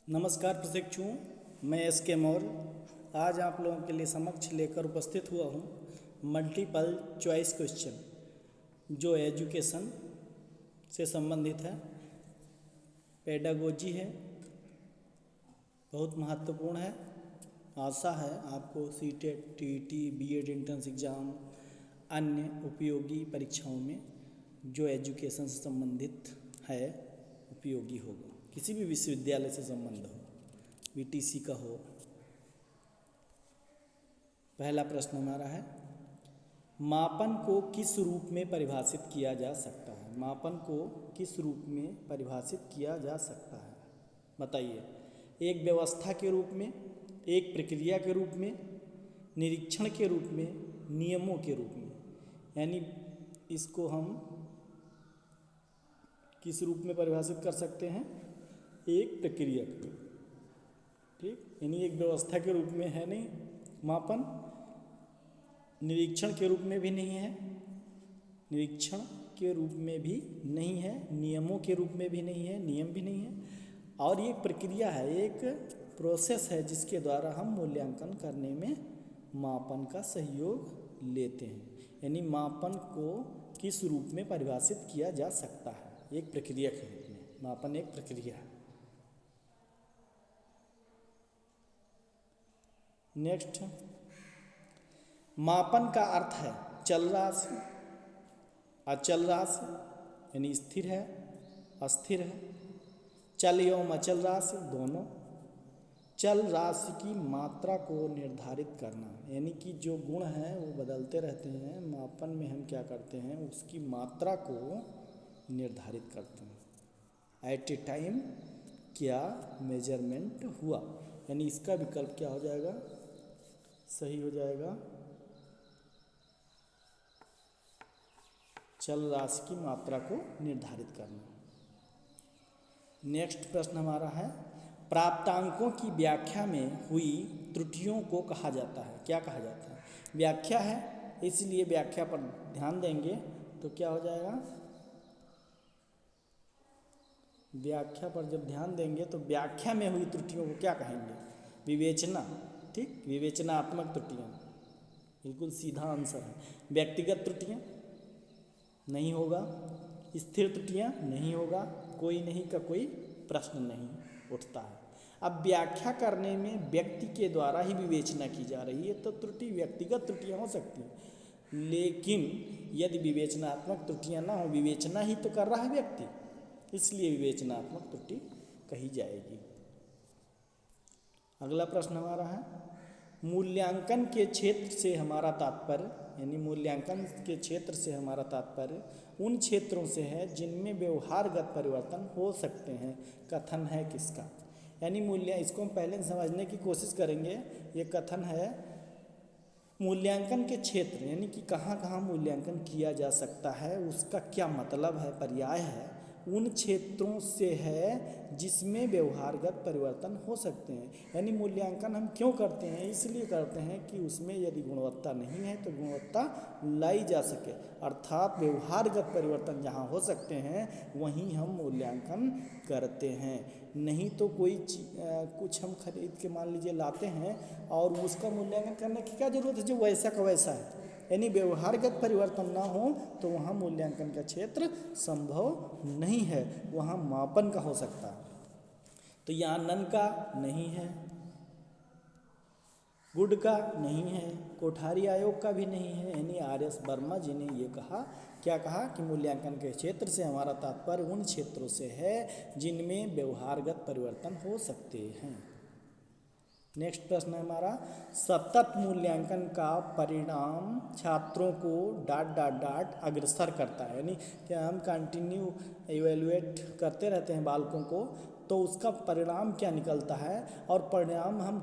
नमस्कार प्रशिक्षुओं, मैं एस के मौर्य आज आप लोगों के लिए समक्ष लेकर उपस्थित हुआ हूँ मल्टीपल चॉइस क्वेश्चन जो एजुकेशन से संबंधित है, पेडागोजी है, बहुत महत्वपूर्ण है। आशा है आपको CTET, TET, BEd entrance exam, अन्य उपयोगी परीक्षाओं में जो एजुकेशन से संबंधित है उपयोगी होगा। किसी भी विश्वविद्यालय से संबंध हो, बीटीसी का हो। पहला प्रश्न हमारा है, मापन को किस रूप में परिभाषित किया जा सकता है? मापन को किस रूप में परिभाषित किया जा सकता है बताइए। एक व्यवस्था के रूप में, एक प्रक्रिया के रूप में, निरीक्षण के रूप में, नियमों के रूप में। यानी इसको हम किस रूप में परिभाषित कर सकते हैं? एक प्रक्रिया के रूप, ठीक, यानी एक व्यवस्था के रूप में है नहीं मापन, निरीक्षण के रूप में भी नहीं है, निरीक्षण के रूप में भी नहीं है, नियमों के रूप में भी नहीं है, नियम भी नहीं है, और ये प्रक्रिया है, एक प्रोसेस है जिसके द्वारा हम मूल्यांकन करने में मापन का सहयोग लेते हैं। यानी मापन को किस रूप में परिभाषित किया जा सकता है? एक प्रक्रिया के रूप में। मापन एक प्रक्रिया है। नेक्स्ट, मापन का अर्थ है चल राशि, अचल राशि, यानी स्थिर है, अस्थिर है, चल एवं अचल राशि दोनों। चल राशि की मात्रा को निर्धारित करना, यानी कि जो गुण हैं वो बदलते रहते हैं, मापन में हम क्या करते हैं, उसकी मात्रा को निर्धारित करते हैं। एट ए टाइम क्या मेजरमेंट हुआ, यानी इसका विकल्प क्या हो जाएगा? सही हो जाएगा चल राशि की मात्रा को निर्धारित करना। नेक्स्ट प्रश्न हमारा है, प्राप्तांकों की व्याख्या में हुई त्रुटियों को कहा जाता है? क्या कहा जाता है? व्याख्या है, इसलिए व्याख्या पर ध्यान देंगे तो क्या हो जाएगा? व्याख्या पर जब ध्यान देंगे तो व्याख्या में हुई त्रुटियों को क्या कहेंगे? विवेचना, ठीक, विवेचनात्मक त्रुटियाँ, बिल्कुल सीधा आंसर है। व्यक्तिगत त्रुटियाँ नहीं होगा, स्थिर त्रुटियाँ नहीं होगा, कोई नहीं का कोई प्रश्न नहीं उठता है। अब व्याख्या करने में व्यक्ति के द्वारा ही विवेचना की जा रही है तो त्रुटि व्यक्तिगत त्रुटियाँ हो सकती हैं, लेकिन यदि विवेचनात्मक त्रुटियाँ ना हो, विवेचना ही तो कर रहा है व्यक्ति, इसलिए विवेचनात्मक त्रुटि कही जाएगी। अगला प्रश्न हमारा है, मूल्यांकन के क्षेत्र से हमारा तात्पर्य, यानी मूल्यांकन के क्षेत्र से हमारा तात्पर्य उन क्षेत्रों से है जिनमें व्यवहारगत परिवर्तन हो सकते हैं। कथन है किसका? यानी इसको हम पहले समझने की कोशिश करेंगे। ये कथन है मूल्यांकन के क्षेत्र, यानी कि कहाँ कहाँ मूल्यांकन किया जा सकता है, उसका क्या मतलब है, पर्याय है। उन क्षेत्रों से है जिसमें व्यवहारगत परिवर्तन हो सकते हैं। यानी मूल्यांकन हम क्यों करते हैं? इसलिए करते हैं कि उसमें यदि गुणवत्ता नहीं है तो गुणवत्ता लाई जा सके, अर्थात व्यवहारगत परिवर्तन जहाँ हो सकते हैं वहीं हम मूल्यांकन करते हैं। नहीं तो कोई कुछ हम खरीद के मान लीजिए लाते हैं और उसका मूल्यांकन करने की क्या ज़रूरत है, जो वैसा का वैसा है। यानी व्यवहारगत परिवर्तन ना हो तो वहाँ मूल्यांकन का क्षेत्र संभव नहीं है, वहाँ मापन का हो सकता है। तो यहाँ नन का नहीं है, गुड का नहीं है, कोठारी आयोग का भी नहीं है। यानी आर.एस. वर्मा जी ने ये कहा, क्या कहा कि मूल्यांकन के क्षेत्र से हमारा तात्पर्य उन क्षेत्रों से है जिनमें व्यवहारगत परिवर्तन हो सकते हैं। नेक्स्ट प्रश्न है हमारा, सतत मूल्यांकन का परिणाम छात्रों को डाट अग्रसर करता है। यानी क्या हम कंटिन्यू इवेलुएट करते रहते हैं बालकों को, तो उसका परिणाम क्या निकलता है और परिणाम हम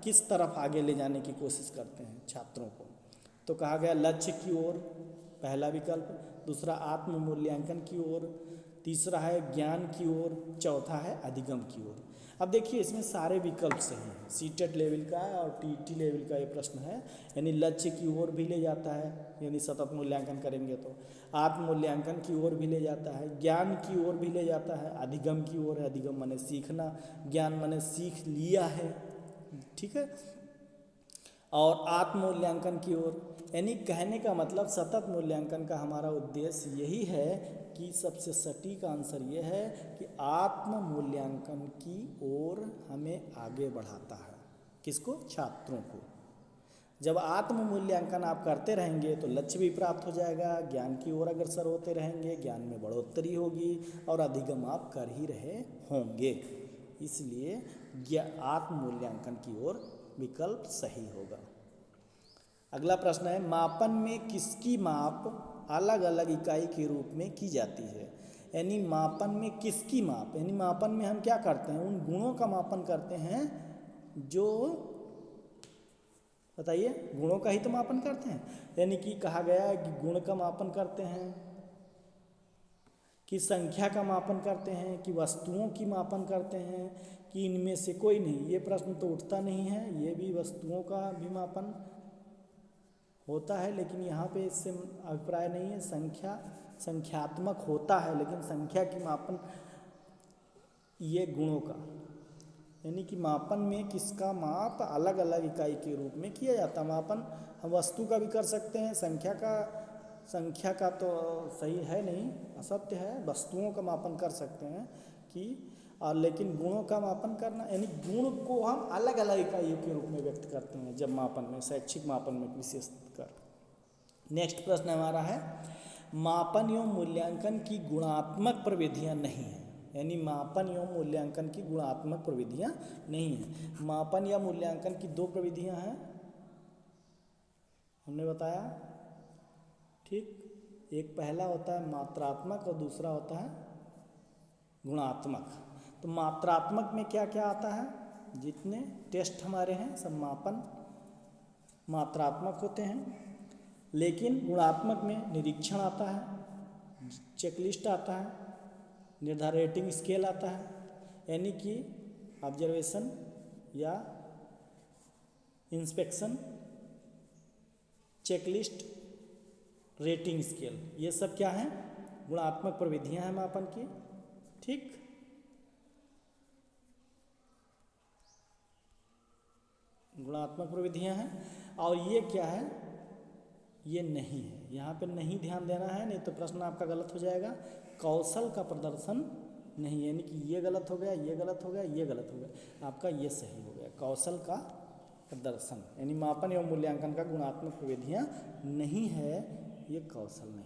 किस तरफ आगे ले जाने की कोशिश करते हैं छात्रों को? तो कहा गया लक्ष्य की ओर, पहला विकल्प। दूसरा आत्म मूल्यांकन की ओर। तीसरा है ज्ञान की ओर, चौथा है अधिगम की ओर। अब देखिए इसमें सारे विकल्प सही हैं। सीटेट लेवल का और टीटी लेवल का ये प्रश्न है, यानी लक्ष्य की ओर भी ले जाता है, यानी सतत मूल्यांकन करेंगे तो आत्म मूल्यांकन की ओर भी ले जाता है, ज्ञान की ओर भी ले जाता है, अधिगम की ओर है। अधिगम माने सीखना, ज्ञान माने सीख लिया है, ठीक है, और आत्म मूल्यांकन की ओर, यानी कहने का मतलब सतत मूल्यांकन का हमारा उद्देश्य यही है कि सबसे सटीक आंसर ये है कि आत्म मूल्यांकन की ओर हमें आगे बढ़ाता है। किसको? छात्रों को। जब आत्म मूल्यांकन आप करते रहेंगे तो लक्ष्य भी प्राप्त हो जाएगा, ज्ञान की ओर अग्रसर होते रहेंगे, ज्ञान में बढ़ोतरी होगी और अधिगम आप कर ही रहे होंगे। इसलिए आत्म मूल्यांकन की ओर विकल्प सही होगा। अगला प्रश्न है, मापन में किसकी माप अलग अलग इकाई के रूप में की जाती है? यानी मापन में किसकी माप, यानी मापन में हम क्या करते हैं? उन गुणों का मापन करते हैं जो, बताइए, गुणों का ही तो मापन करते हैं। यानी कि कहा गया है कि गुण का मापन करते हैं, कि संख्या का मापन करते हैं, कि वस्तुओं की मापन करते हैं, कि इनमें से कोई नहीं। ये प्रश्न तो उठता नहीं है, ये भी वस्तुओं का भी मापन होता है, लेकिन यहाँ पे इससे अभिप्राय नहीं है। संख्यात्मक होता है, लेकिन संख्या की मापन ये गुणों का, यानी कि मापन में किसका माप अलग अलग इकाई के रूप में किया जाता है। मापन हम वस्तु का भी कर सकते हैं, संख्या का तो सही है नहीं, असत्य है। वस्तुओं का मापन कर सकते हैं कि, और लेकिन गुणों का मापन करना, यानी गुण को हम अलग अलग इकाइयों के रूप में व्यक्त करते हैं जब मापन में, शैक्षिक मापन में विशेषकर। नेक्स्ट प्रश्न हमारा है, मापन एवं मूल्यांकन की गुणात्मक प्रविधियाँ नहीं हैं। यानी मापन एवं मूल्यांकन की गुणात्मक प्रविधियाँ नहीं हैं। मापन या मूल्यांकन की दो प्रविधियाँ हैं, हमने बताया, ठीक। एक पहला होता है मात्रात्मक और दूसरा होता है गुणात्मक। तो मात्रात्मक में क्या क्या आता है? जितने टेस्ट हमारे हैं सब मापन मात्रात्मक होते हैं, लेकिन गुणात्मक में निरीक्षण आता है, चेकलिस्ट आता है, निर्धारण रेटिंग स्केल आता है, यानी कि ऑब्जर्वेशन या इंस्पेक्शन, चेकलिस्ट, रेटिंग स्केल, ये सब क्या है? गुणात्मक प्रविधियां हैं मापन की, ठीक। गुणात्मक प्रविधियां हैं। और ये क्या है? ये नहीं है, यहाँ पे नहीं ध्यान देना है, नहीं तो प्रश्न आपका गलत हो जाएगा। कौशल का प्रदर्शन नहीं, यानी कि ये गलत हो गया, ये गलत हो गया, ये गलत हो गया, आपका ये सही हो गया। कौशल का प्रदर्शन, यानी मापन एवं मूल्यांकन का गुणात्मक प्रविधियां नहीं है, ये कौशल नहीं है।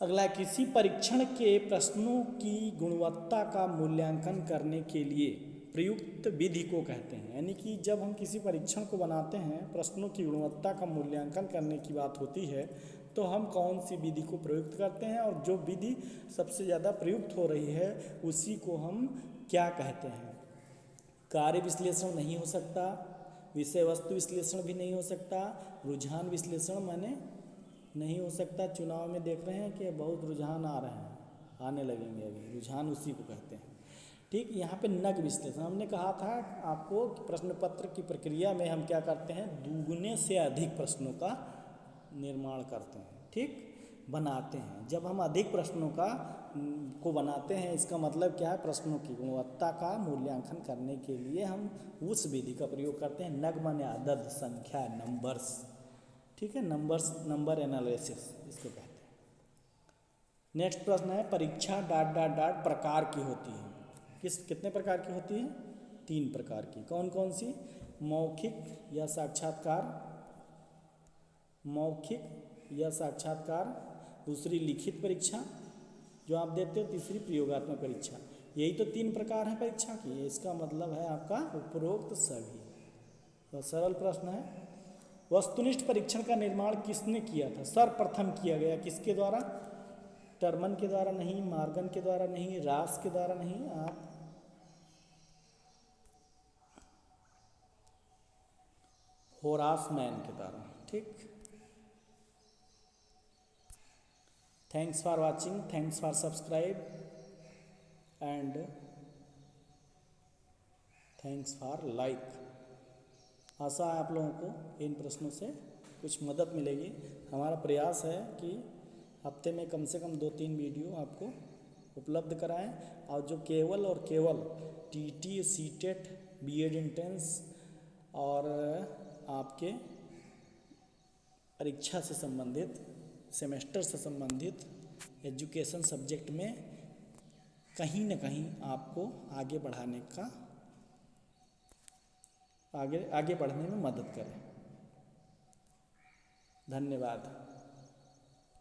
अगला, किसी परीक्षण के प्रश्नों की गुणवत्ता का मूल्यांकन करने के लिए प्रयुक्त विधि को कहते हैं। यानी कि जब हम किसी परीक्षण को बनाते हैं, प्रश्नों की गुणवत्ता का मूल्यांकन करने की बात होती है, तो हम कौन सी विधि को प्रयुक्त करते हैं, और जो विधि सबसे ज़्यादा प्रयुक्त हो रही है उसी को हम क्या कहते हैं? कार्य विश्लेषण नहीं हो सकता, विषय वस्तु विश्लेषण भी नहीं हो सकता, रुझान विश्लेषण माने नहीं हो सकता। चुनाव में देख रहे हैं कि बहुत रुझान आ रहे हैं, आने लगेंगे अभी, रुझान उसी को कहते हैं, ठीक। यहाँ पे नग विश्लेषण, हमने कहा था आपको कि प्रश्न पत्र की प्रक्रिया में हम क्या करते हैं? दुगने से अधिक प्रश्नों का निर्माण करते हैं, ठीक, बनाते हैं। जब हम अधिक प्रश्नों को बनाते हैं, इसका मतलब क्या है? प्रश्नों की गुणवत्ता का मूल्यांकन करने के लिए हम उस विधि का प्रयोग करते हैं। नग माने अदद, संख्या, नंबर्स, ठीक है, नंबर एनालिसिस इसको कहते हैं। नेक्स्ट प्रश्न है, परीक्षा ... प्रकार की होती है। कितने प्रकार की होती है? 3 प्रकार की। कौन कौन सी? मौखिक या साक्षात्कार, दूसरी लिखित परीक्षा जो आप देते हो, तीसरी प्रयोगात्मक परीक्षा। यही तो 3 प्रकार हैं परीक्षा की। इसका मतलब है आपका उपरोक्त सभी। तो सरल प्रश्न है, वस्तुनिष्ठ परीक्षण का निर्माण किसने किया था? सर्वप्रथम किया गया किसके द्वारा? टर्मन के द्वारा नहीं, मार्गन के द्वारा नहीं, रास के द्वारा नहीं, आप होरास मैन के द्वारा, ठीक। Thanks for watching, thanks for subscribe and thanks for like. आशा है आप लोगों को इन प्रश्नों से कुछ मदद मिलेगी। हमारा प्रयास है कि हफ्ते में कम से कम 2-3 वीडियो आपको उपलब्ध कराएं, और जो केवल और केवल टीटी, सीटेट, बीएड एंट्रेंस और आपके परीक्षा से संबंधित, सेमेस्टर से संबंधित एजुकेशन सब्जेक्ट में कहीं न कहीं आपको आगे बढ़ाने का आगे बढ़ने में मदद करें। धन्यवाद।